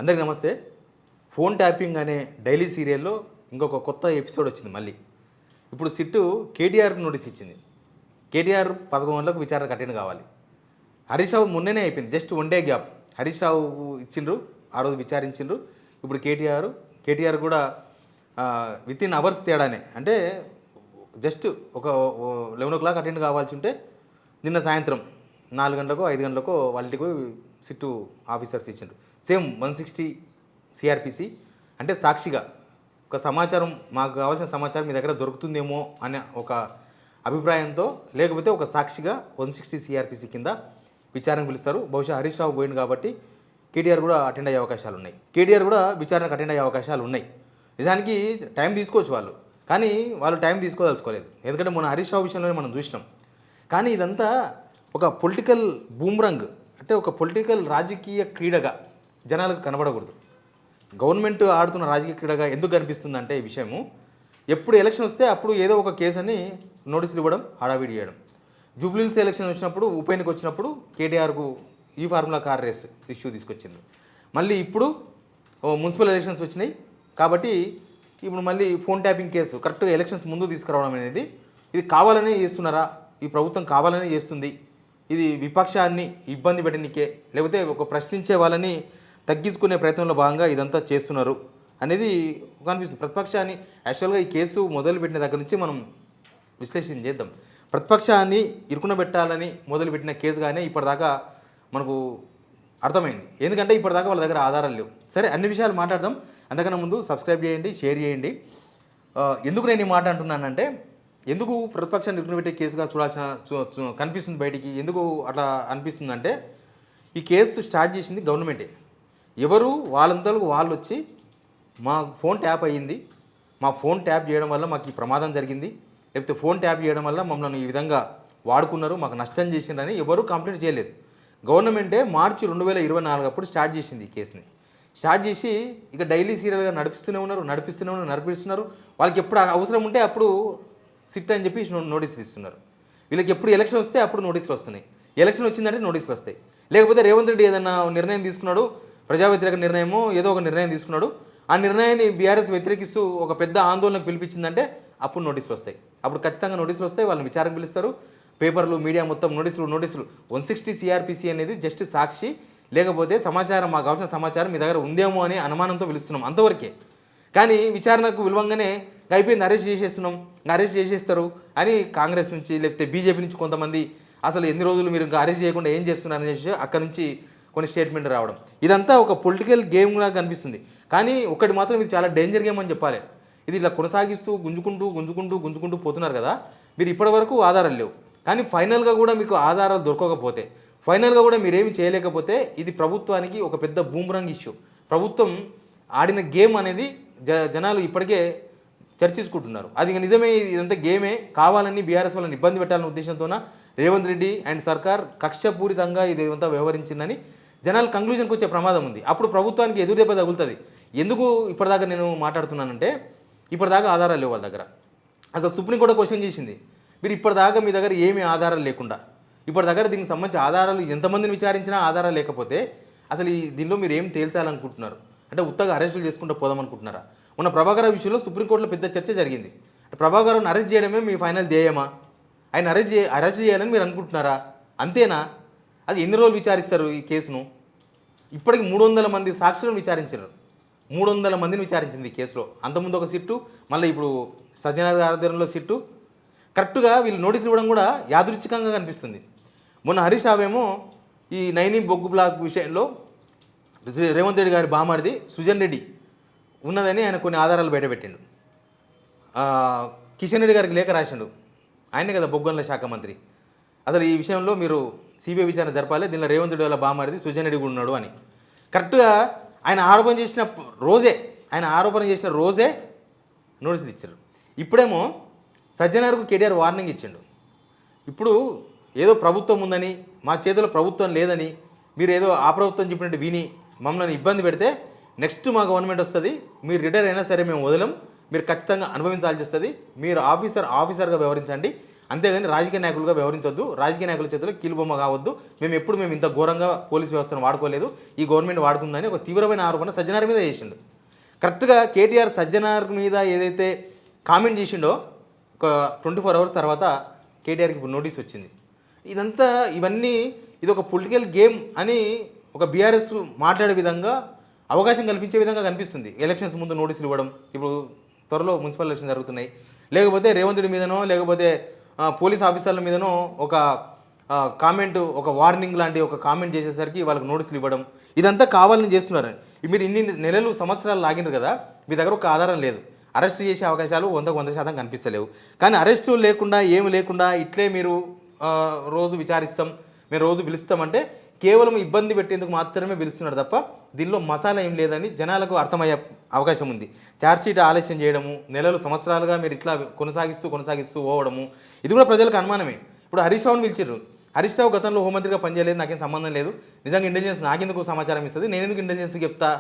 అందరికీ నమస్తే. Phone tapping అనే డైలీ సీరియల్లో ఇంకొక కొత్త ఎపిసోడ్ వచ్చింది మళ్ళీ. ఇప్పుడు సిట్టు కేటీఆర్కి నోటీస్ ఇచ్చింది. కేటీఆర్ 11 గంటలకు విచారణ అటెండ్ కావాలి. హరీష్ రావు మొన్ననే అయిపోయింది, just 1 day gap. Harish Rao ఇచ్చిండ్రు, ఆ రోజు విచారించిండ్రు. ఇప్పుడు కేటీఆర్ కూడా వితిన్ అవర్స్ తేడానే, అంటే జస్ట్ ఒక 11 o'clock అటెండ్ కావాల్సి ఉంటే నిన్న సాయంత్రం 4 గంటలకో 5 గంటలకో వాళ్ళకి సిట్టు ఆఫీసర్స్ ఇచ్చిండ్రు. సేమ్ 160 సిఆర్పిసి, అంటే సాక్షిగా ఒక సమాచారం, మాకు కావాల్సిన సమాచారం మీ దగ్గర దొరుకుతుందేమో అనే ఒక అభిప్రాయంతో, లేకపోతే ఒక సాక్షిగా 160 సిఆర్పిసి కింద విచారణకు పిలుస్తారు. బహుశా హరీష్ రావు పోయింది కాబట్టి కేటీఆర్ కూడా అటెండ్ అయ్యే అవకాశాలు ఉన్నాయి. కేటీఆర్ కూడా విచారణకు అటెండ్ అయ్యే అవకాశాలు ఉన్నాయి. నిజానికి టైం తీసుకోవచ్చు వాళ్ళు, కానీ వాళ్ళు టైం తీసుకోదలుచుకోలేదు. ఎందుకంటే మన హరీష్ రావు విషయంలోనే మనం చూసినాం. కానీ ఇదంతా ఒక పొలిటికల్ బూమ్రంగ్, అంటే ఒక పొలిటికల్ రాజకీయ క్రీడగా జనాలకు కనబడకూడదు. గవర్నమెంట్ ఆడుతున్న రాజకీయ క్రీడగా ఎందుకు కనిపిస్తుందంటే ఈ విషయము, ఎప్పుడు ఎలక్షన్ వస్తే అప్పుడు ఏదో ఒక కేసు అని నోటీసులు ఇవ్వడం, హడావిడి చేయడం. జూబ్లీహిల్స్ ఎలక్షన్ వచ్చినప్పుడు, ఉప ఎన్నిక వచ్చినప్పుడు కేటీఆర్కు ఈ ఫార్ములా కార్ రేస్ ఇష్యూ తీసుకొచ్చింది. మళ్ళీ ఇప్పుడు మున్సిపల్ ఎలక్షన్స్ వచ్చినాయి కాబట్టి ఇప్పుడు మళ్ళీ ఫోన్ ట్యాపింగ్ కేసు కరెక్ట్గా ఎలక్షన్స్ ముందు తీసుకురావడం అనేది, ఇది కావాలనే చేస్తున్నారా, ఈ ప్రభుత్వం కావాలనే చేస్తుంది, ఇది విపక్షాన్ని ఇబ్బంది పెట్టనికే, లేకపోతే ఒక ప్రశ్నించే వాళ్ళని తగ్గించుకునే ప్రయత్నంలో భాగంగా ఇదంతా చేస్తున్నారు అనేది కనిపిస్తుంది. ప్రతిపక్షాన్ని యాక్చువల్గా ఈ కేసు మొదలుపెట్టిన దగ్గర నుంచి మనం విశ్లేషణ చేద్దాం. ప్రతిపక్షాన్ని ఇరుకునబెట్టాలని మొదలుపెట్టిన కేసుగానే ఇప్పటిదాకా మనకు అర్థమైంది. ఎందుకంటే ఇప్పటిదాకా వాళ్ళ దగ్గర ఆధారాలు లేవు. సరే, అన్ని విషయాలు మాట్లాడదాం. అంతకన్నా ముందు సబ్స్క్రైబ్ చేయండి, షేర్ చేయండి. ఎందుకు నేను ఈ మాట అంటున్నానంటే, ఎందుకు ప్రతిపక్షాన్ని ఇరుకునబెట్టే కేసుగా చూడాల్సిన కనిపిస్తుంది బయటికి, ఎందుకు అట్లా అనిపిస్తుందంటే, ఈ కేసు స్టార్ట్ చేసింది గవర్నమెంటే. ఎవరు వాళ్ళంతలకు వాళ్ళు వచ్చి మా ఫోన్ ట్యాప్ అయ్యింది, మా ఫోన్ ట్యాప్ చేయడం వల్ల మాకు ఈ ప్రమాదం జరిగింది, లేకపోతే ఫోన్ ట్యాప్ చేయడం వల్ల మమ్మల్ని ఈ విధంగా వాడుకున్నారు, మాకు నష్టం చేసిందని ఎవరు కంప్లైంట్ చేయలేదు. గవర్నమెంటే మార్చి 2024 అప్పుడు స్టార్ట్ చేసింది ఈ కేసుని. స్టార్ట్ చేసి ఇక డైలీ సీరియల్గా నడిపిస్తున్నారు. వాళ్ళకి ఎప్పుడు అవసరం ఉంటే అప్పుడు సిట్ అని చెప్పి నోటీసులు ఇస్తున్నారు. వీళ్ళకి ఎప్పుడు ఎలక్షన్ వస్తే అప్పుడు నోటీసులు వస్తున్నాయి. ఎలక్షన్ వచ్చిందంటే నోటీసులు వస్తాయి. లేకపోతే రేవంత్ రెడ్డి ఏదైనా నిర్ణయం తీసుకున్నాడు, ప్రజా వ్యతిరేక నిర్ణయమో ఏదో ఒక నిర్ణయం తీసుకున్నాడు, ఆ నిర్ణయాన్ని బీఆర్ఎస్ వ్యతిరేకిస్తూ ఒక పెద్ద ఆందోళనకు పిలిపించిందంటే అప్పుడు నోటీసులు వస్తాయి. అప్పుడు ఖచ్చితంగా నోటీసులు వస్తాయి, వాళ్ళని విచారణకు పిలుస్తారు. పేపర్లు, మీడియా మొత్తం నోటీసులు. 160 సిఆర్పిసి అనేది జస్ట్ సాక్షి, లేకపోతే సమాచారం, మాకు కావాల్సిన సమాచారం మీ దగ్గర ఉందేమో అనే అనుమానంతో పిలుస్తున్నాం, అంతవరకే. కానీ విచారణకు విలువంగానే అయిపోయింది, అరెస్ట్ చేసేస్తారు అని కాంగ్రెస్ నుంచి, లేకపోతే బీజేపీ నుంచి కొంతమంది అసలు ఎన్ని రోజులు మీరు ఇంకా అరెస్ట్ చేయకుండా ఏం చేస్తున్నారు అనేసి అక్కడి నుంచి కొన్ని స్టేట్మెంట్ రావడం, ఇదంతా ఒక పొలిటికల్ గేమ్లా కనిపిస్తుంది. కానీ ఒకటి మాత్రం ఇది చాలా డేంజర్ గేమ్ అని చెప్పాలి. ఇది ఇలా కొనసాగిస్తూ గుంజుకుంటూ పోతున్నారు కదా. మీరు ఇప్పటివరకు ఆధారాలు లేవు, కానీ ఫైనల్గా కూడా మీకు ఆధారాలు దొరకకపోతే, ఫైనల్గా కూడా మీరేమి చేయలేకపోతే, ఇది ప్రభుత్వానికి ఒక పెద్ద బూమరంగ్ ఇష్యూ. ప్రభుత్వం ఆడిన గేమ్ అనేది జనాలు ఇప్పటికే చర్చించుకుంటున్నారు. అది నిజమే, ఇదంతా గేమే, కావాలని బీఆర్ఎస్ వాళ్ళని ఇబ్బంది పెట్టాలనే ఉద్దేశంతోన రేవంత్ రెడ్డి అండ్ సర్కార్ కక్షపూరితంగా ఇదంతా వ్యవహరించిందని జనాలు కంక్లూజన్కి వచ్చే ప్రమాదం ఉంది. అప్పుడు ప్రభుత్వానికి ఎదురుదెబ్బ తగులుతుంది. ఎందుకు ఇప్పటిదాకా నేను మాట్లాడుతున్నానంటే, ఇప్పటిదాకా ఆధారాలు లేవు వాళ్ళ దగ్గర. అసలు సుప్రీంకోర్టు క్వశ్చన్ చేసింది, మీరు ఇప్పటిదాకా మీ దగ్గర ఏమీ ఆధారాలు లేకుండా, ఇప్పటి దగ్గర దీనికి సంబంధించి ఆధారాలు ఎంతమందిని విచారించినా ఆధారాలు లేకపోతే అసలు దీనిలో మీరు ఏం తేల్చాలనుకుంటున్నారు? అంటే ఉత్తగా అరెస్టులు చేసుకుంటూ పోదామనుకుంటున్నారా? మొన్న ప్రభాకర్ విషయంలో సుప్రీంకోర్టులో పెద్ద చర్చ జరిగింది. ప్రభాకర్ని అరెస్ట్ చేయడమే మీ ఫైనల్ ధ్యేయమా? ఆయన అరెస్ట్ చేయాలని మీరు అనుకుంటున్నారా? అంతేనా? అది ఎన్ని రోజులు విచారిస్తారు ఈ కేసును? ఇప్పటికి 300 మంది సాక్షులను విచారించారు. 300 మందిని విచారించింది ఈ కేసులో. అంతకుముందు ఒక సిట్టు, మళ్ళీ ఇప్పుడు సజ్జనార్ ఆధ్వర్యంలో సిట్టు. కరెక్ట్గా వీళ్ళు నోటీసులు ఇవ్వడం కూడా యాదృచ్ఛికంగా కనిపిస్తుంది. మొన్న హరీష్ రావు ఏమో ఈ నైని బొగ్గు బ్లాక్ విషయంలో రేవంత్ రెడ్డి గారి బామారిది సుజన్ రెడ్డి ఉన్నదని ఆయన కొన్ని ఆధారాలు బయటపెట్టిండు. కిషన్ రెడ్డి గారికి లేఖ రాసిండు, ఆయనే కదా బొగ్గంల శాఖ మంత్రి. అసలు ఈ విషయంలో మీరు సిబిఐ విచారణ జరపాలి, దీనిలో రేవంత్ రెడ్డి వాళ్ళ బామారిది సుజన్ రెడ్డి కూడా ఉన్నాడు అని. కరెక్ట్గా ఆయన ఆరోపణ చేసిన రోజే నోటీసులు ఇచ్చారు. ఇప్పుడేమో సజ్జనార్కు కేటీఆర్ వార్నింగ్ ఇచ్చిండు. ఇప్పుడు ఏదో ప్రభుత్వం ఉందని, మా చేతిలో ప్రభుత్వం లేదని, మీరు ఏదో ఆ ప్రభుత్వం చెప్పినట్టు విని మమ్మల్ని ఇబ్బంది పెడితే నెక్స్ట్ మా గవర్నమెంట్ వస్తుంది, మీరు రిటైర్ అయినా సరే మేము వదలం, మీరు ఖచ్చితంగా అనుభవించాల్సి వస్తుంది, మీరు ఆఫీసర్గా వ్యవహరించండి, అంతేగాని రాజకీయ నాయకులుగా వ్యవహరించొద్దు, రాజకీయ నాయకుల చేతిలో కీలుబొమ్మ కావద్దు, మేము ఇంత ఘోరంగా పోలీస్ వ్యవస్థను వాడుకోలేదు, ఈ గవర్నమెంట్ వాడుకుందని ఒక తీవ్రమైన ఆరోపణ సజ్జనార్ మీద చేసిండు. కరెక్ట్గా కేటీఆర్ సజ్జనార్ మీద ఏదైతే కామెంట్ చేసిండో ఒక 24 అవర్స్ తర్వాత కేటీఆర్కి ఇప్పుడు నోటీస్ వచ్చింది. ఇవన్నీ ఇది ఒక పొలిటికల్ గేమ్ అని ఒక బీఆర్ఎస్ మాట్లాడే విధంగా అవకాశం కల్పించే విధంగా కనిపిస్తుంది. ఎలక్షన్స్ ముందు నోటీసులు ఇవ్వడం, ఇప్పుడు త్వరలో మున్సిపల్ ఎలక్షన్ జరుగుతున్నాయి, లేకపోతే రేవంత్ రెడ్డి మీదనో లేకపోతే పోలీస్ ఆఫీసర్ల మీదనో ఒక కామెంట్, ఒక వార్నింగ్ లాంటి ఒక కామెంట్ చేసేసరికి వాళ్ళకి నోటీసులు ఇవ్వడం, ఇదంతా కావాలని చేస్తున్నారు. మీరు ఇన్ని నెలలు సంవత్సరాలు లాగినారు కదా, మీ దగ్గర ఒక ఆధారం లేదు, అరెస్ట్ చేసే అవకాశాలు 100% కనిపిస్తలేవు. కానీ అరెస్టు లేకుండా ఏమి లేకుండా ఇట్లే మీరు రోజు విచారిస్తాం, మేము రోజు పిలుస్తామంటే కేవలం ఇబ్బంది పెట్టేందుకు మాత్రమే పిలుస్తున్నారు తప్ప దీనిలో మసాలా ఏం లేదని జనాలకు అర్థమయ్యే అవకాశం ఉంది. ఛార్జ్షీట్ ఆలస్యం చేయడము, నెలలు సంవత్సరాలుగా మీరు ఇట్లా కొనసాగిస్తూ పోవడము, ఇది కూడా ప్రజలకు అనుమానమే. ఇప్పుడు హరీష్ రావుని పిలిచిర్రు, హరీష్ రావు గతంలో హోంమంత్రిగా పనిచేయలేదు, నాకేం సంబంధం లేదు, నిజంగా ఇంటెలిజెన్స్ నాకెందుకు సమాచారం ఇస్తుంది, నేను ఎందుకు ఇంటెలిజెన్స్కి చెప్తా,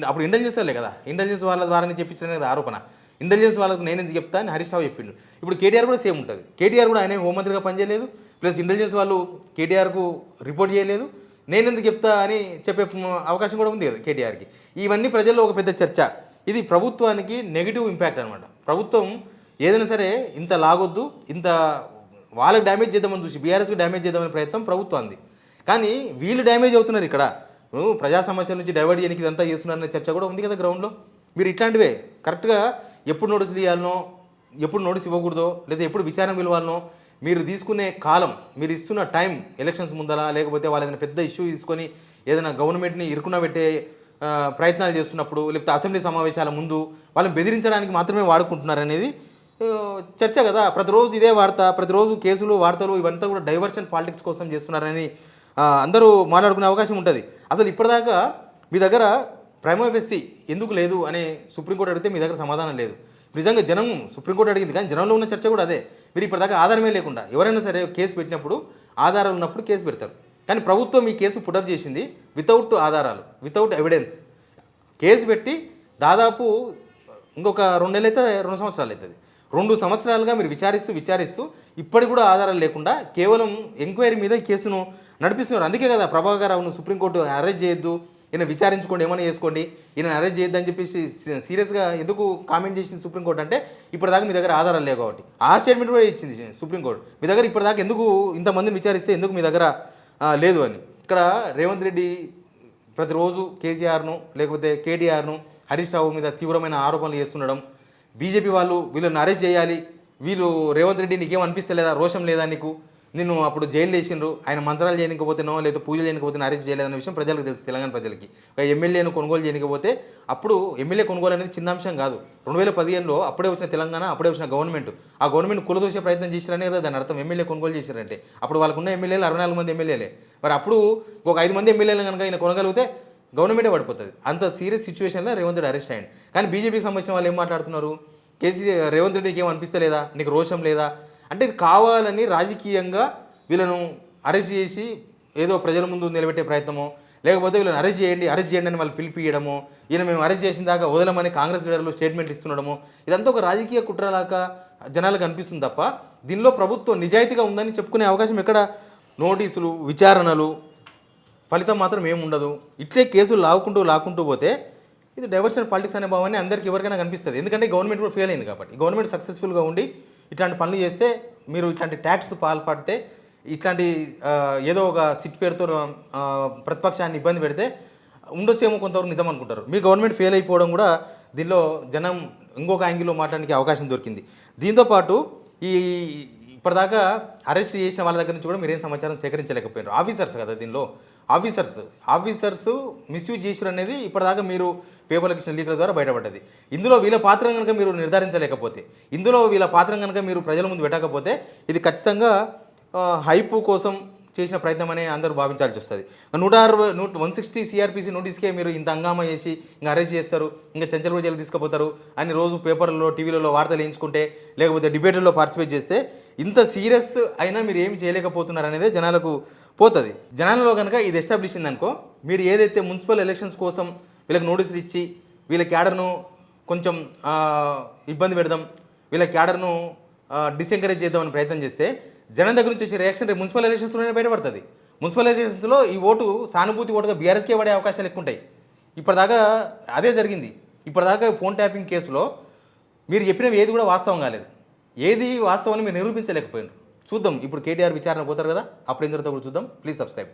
అప్పుడు ఇంటెలిజెన్స్ వాళ్ళే కదా, ఇంటెలిజెన్స్ వాళ్ళ ద్వారా చెప్పించిన కదా ఆరోపణ, ఇంటెలిజెన్స్ వాళ్ళకు నేను ఎందుకు చెప్తా అని హరీష్ రావు చెప్పిండు. ఇప్పుడు కేటీఆర్ కూడా సేమ్ ఉంటుంది, కేటీఆర్ కూడా ఆయన హోంమంత్రిగా పనిచేయలేదు, ప్లస్ ఇంటెలిజెన్స్ వాళ్ళు కేటీఆర్కు రిపోర్ట్ చేయలేదు, నేను ఎందుకు చెప్తా అని చెప్పే అవకాశం కూడా ఉంది కదా కేటీఆర్కి. ఇవన్నీ ప్రజల్లో ఒక పెద్ద చర్చ. ఇది ప్రభుత్వానికి నెగిటివ్ ఇంపాక్ట్ అనమాట. ప్రభుత్వం ఏదైనా సరే ఇంత లాగొద్దు, ఇంత వాళ్ళకి డ్యామేజ్ చేద్దామని చూసి బీఆర్ఎస్కి డ్యామేజ్ చేద్దామనే ప్రయత్నం ప్రభుత్వాన్ని, కానీ వీళ్ళు డ్యామేజ్ అవుతున్నారు. ఇక్కడ ప్రజా సమస్యల నుంచి డైవర్ట్ చేయడానికి ఇదంతా చేస్తున్నారనే చర్చ కూడా ఉంది కదా గ్రౌండ్లో. మీరు ఇట్లాంటివే కరెక్ట్గా ఎప్పుడు నోటీసులు ఇవ్వాలనో, ఎప్పుడు నోటీస్ ఇవ్వకూడదో, లేదా ఎప్పుడు విచారణ పిలవాలనో, మీరు తీసుకునే కాలం, మీరు ఇస్తున్న టైం, ఎలక్షన్స్ ముందర లేకపోతే వాళ్ళు ఏదైనా పెద్ద ఇష్యూ తీసుకొని ఏదైనా గవర్నమెంట్ని ఇరుకున పెట్టే ప్రయత్నాలు చేస్తున్నప్పుడు, లేకపోతే అసెంబ్లీ సమావేశాల ముందు వాళ్ళని బెదిరించడానికి మాత్రమే వాడుకుంటున్నారనేది చర్చ కదా. ప్రతిరోజు ఇదే వార్త, ప్రతిరోజు కేసులు, వార్తలు ఇవంతా కూడా డైవర్షన్ పాలిటిక్స్ కోసం చేస్తున్నారని అందరూ మాట్లాడుకునే అవకాశం ఉంటుంది. అసలు ఇప్పటిదాకా మీ దగ్గర ప్రైమా ఫెసి ఎందుకు లేదు అని సుప్రీంకోర్టు అడిగితే మీ దగ్గర సమాధానం లేదు. నిజంగా జనం సుప్రీంకోర్టు అడిగింది, కానీ జనంలో ఉన్న చర్చ కూడా అదే. మీరు ఇప్పటిదాకా ఆధారమే లేకుండా ఎవరైనా సరే కేసు పెట్టినప్పుడు ఆధారాలు ఉన్నప్పుడు కేసు పెడతారు, కానీ ప్రభుత్వం ఈ కేసు పుటప్ చేసింది వితౌట్ ఆధారాలు, వితౌట్ ఎవిడెన్స్ కేసు పెట్టి దాదాపు ఇంకొక 2 నెలలు అయితే 2 సంవత్సరాలు అవుతుంది. 2 సంవత్సరాలుగా మీరు విచారిస్తూ ఇప్పటికి కూడా ఆధారాలు లేకుండా కేవలం ఎంక్వైరీ మీద ఈ కేసును నడిపిస్తున్నారు. అందుకే కదా ప్రభాకర్ రావును సుప్రీంకోర్టు అరెస్ట్ చేయొద్దు, ఈయన విచారించుకోండి, ఏమైనా చేసుకోండి, ఈయన అరెస్ట్ చేయొద్దు అని చెప్పేసి సీరియస్గా ఎందుకు కామెంట్ చేసింది సుప్రీంకోర్టు అంటే, ఇప్పటిదాకా మీ దగ్గర ఆధారాలు లేవు కాబట్టి. ఆ స్టేట్మెంట్ కూడా ఇచ్చింది సుప్రీంకోర్టు, మీ దగ్గర ఇప్పటిదాకా ఎందుకు ఇంతమందిని విచారిస్తే ఎందుకు మీ దగ్గర లేదు అని. ఇక్కడ రేవంత్ రెడ్డి ప్రతిరోజు కేసీఆర్ను లేకపోతే కేటీఆర్ను హరీష్ రావు మీద తీవ్రమైన ఆరోపణలు చేస్తుండడం, బీజేపీ వాళ్ళు వీళ్ళని అరెస్ట్ చేయాలి, వీళ్ళు రేవంత్ రెడ్డి నీకేం అనిపిస్తలేదా, రోషం లేదా నీకు, నిన్ను అప్పుడు జైలు వేసిండ్రు, ఆయన మంత్రాలు చేయకపోతేనో లేదా పూజలు చేయకపోతే అరెస్ట్ చేయలేదన్న విషయం ప్రజలకు తెలుసు, తెలంగాణ ప్రజలకి. ఒక ఎమ్మెల్యేను కొనుగోలు చేయకపోతే, అప్పుడు ఎమ్మెల్యే కొనుగోలు అనేది చిన్న అంశం కాదు. 2015లో అప్పుడే వచ్చిన తెలంగాణ, అప్పుడే వచ్చిన గవర్నమెంట్, ఆ గవర్నమెంట్ కులదోసే ప్రయత్నం చేశారనే కదా దాని అర్థం. ఎమ్మెల్యే కొనుగోలు చేశారంటే అప్పుడు వాళ్ళకున్న ఎమ్మెల్యేలు 64 మంది ఎమ్మెల్యేలే. మరి అప్పుడు ఒక 5 మంది ఎమ్మెల్యేలు కనుక ఆయన కొనగలిగితే గవర్నమెంటే పడిపోతుంది. అంత సీరియస్ సిచ్యువేషన్లో రేవంత్ రెడ్డి అరెస్ట్ అయ్యింది. కానీ బీజేపీకి సంబంధించిన వాళ్ళు ఏం మాట్లాడుతున్నారు, రేవంత్ రెడ్డికి ఏం అనిపిస్తలేదా, నీకు రోషం లేదా అంటే, ఇది కావాలని రాజకీయంగా వీళ్ళను అరెస్ట్ చేసి ఏదో ప్రజల ముందు నిలబెట్టే ప్రయత్నమో, లేకపోతే వీళ్ళని అరెస్ట్ చేయండి అని వాళ్ళు పిలిపియడమో, ఈయన మేము అరెస్ట్ చేసిన దాకా వదలమని కాంగ్రెస్ లీడర్లు స్టేట్మెంట్ ఇస్తుండడమో, ఇదంతా ఒక రాజకీయ కుట్రలాగా జనాలకు అనిపిస్తుంది తప్ప దీనిలో ప్రభుత్వం నిజాయితీగా ఉందని చెప్పుకునే అవకాశం ఎక్కడ. నోటీసులు, విచారణలు, ఫలితం మాత్రం ఏముండదు. ఇట్లే కేసులు లాక్కుంటూ పోతే ఇది డైవర్షన్ పాలిటిక్స్ అనే భావాన్ని అందరికీ ఎవరికైనా కనిపిస్తుంది. ఎందుకంటే గవర్నమెంట్ కూడా ఫెయిల్ అయింది కాబట్టి. గవర్నమెంట్ సక్సెస్ఫుల్గా ఉండి ఇట్లాంటి పనులు చేస్తే, మీరు ఇట్లాంటి ట్యాక్స్ పాల్పడితే, ఇట్లాంటి ఏదో ఒక సిట్ పేరుతో ప్రతిపక్షాన్ని ఇబ్బంది పెడితే ఉండొచ్చేమో కొంతవరకు నిజం అనుకుంటారు. మీ గవర్నమెంట్ ఫెయిల్ అయిపోవడం కూడా దీనిలో జనం ఇంకొక యాంగిల్లో మాట్లాడడానికి అవకాశం దొరికింది. దీంతోపాటు ఇప్పటిదాకా అరెస్ట్ చేసిన వాళ్ళ దగ్గర నుంచి కూడా మీరేం సమాచారం సేకరించలేకపోయారు. ఆఫీసర్స్ కదా దీనిలో, ఆఫీసర్స్ మిస్యూజ్ చేసారు అనేది ఇప్పటిదాకా మీరు పేపర్లకు ఇచ్చిన లీకుల ద్వారా బయటపడ్డది. ఇందులో వీళ్ళ పాత్ర కనుక మీరు నిర్ధారించలేకపోతే, ఇందులో వీళ్ళ పాత్ర కనుక మీరు ప్రజల ముందు పెట్టకపోతే, ఇది ఖచ్చితంగా హైప్ కోసం చేసిన ప్రయత్నం అనే అందరూ భావించాల్సి వస్తుంది. 160 సిఆర్పిసి నోటీస్కే మీరు ఇంత హంగామా చేసి ఇంకా అరెస్ట్ చేస్తారు, ఇంకా చెంచల్గూడ జైలు తీసుకుపోతారు అని రోజు పేపర్లలో, టీవీలలో వార్తలు వేయించుకుంటే, లేకపోతే డిబేట్లలో పార్టిసిపేట్ చేస్తే, ఇంత సీరియస్ అయినా మీరు ఏమి చేయలేకపోతున్నారు అనేది జనాలకు పోతుంది. జనాలలో కనుక ఇది ఎస్టాబ్లిష్ అయిందనుకో, మీరు ఏదైతే మున్సిపల్ ఎలక్షన్స్ కోసం వీళ్ళకి నోటీసులు ఇచ్చి వీళ్ళ క్యాడర్ను కొంచెం ఇబ్బంది పెడదాం, వీళ్ళ క్యాడర్ను డిసెంకరేజ్ చేద్దామని ప్రయత్నం చేస్తే జనం దగ్గర నుంచి వచ్చే రియాక్షన్ రేపు మున్సిపల్ ఎలక్షన్స్లోనే బయటపడుతుంది. మున్సిపల్ ఎలక్షన్స్లో ఈ ఓటు సానుభూతి ఓటుగా బీఆర్ఎస్కే పడే అవకాశాలు ఎక్కువ ఉంటాయి. ఇప్పటిదాకా అదే జరిగింది. ఇప్పటిదాకా ఫోన్ ట్యాపింగ్ కేసులో మీరు చెప్పినవి ఏది కూడా వాస్తవం కాలేదు. ఏది వాస్తవాన్ని మీరు నిరూపించలేకపోయినారు. చూద్దాం ఇప్పుడు కేటీఆర్ విచారణ పోతారు కదా, అప్పుడు ఏం జరుగుతుందో కూడా చూద్దాం. Please subscribe.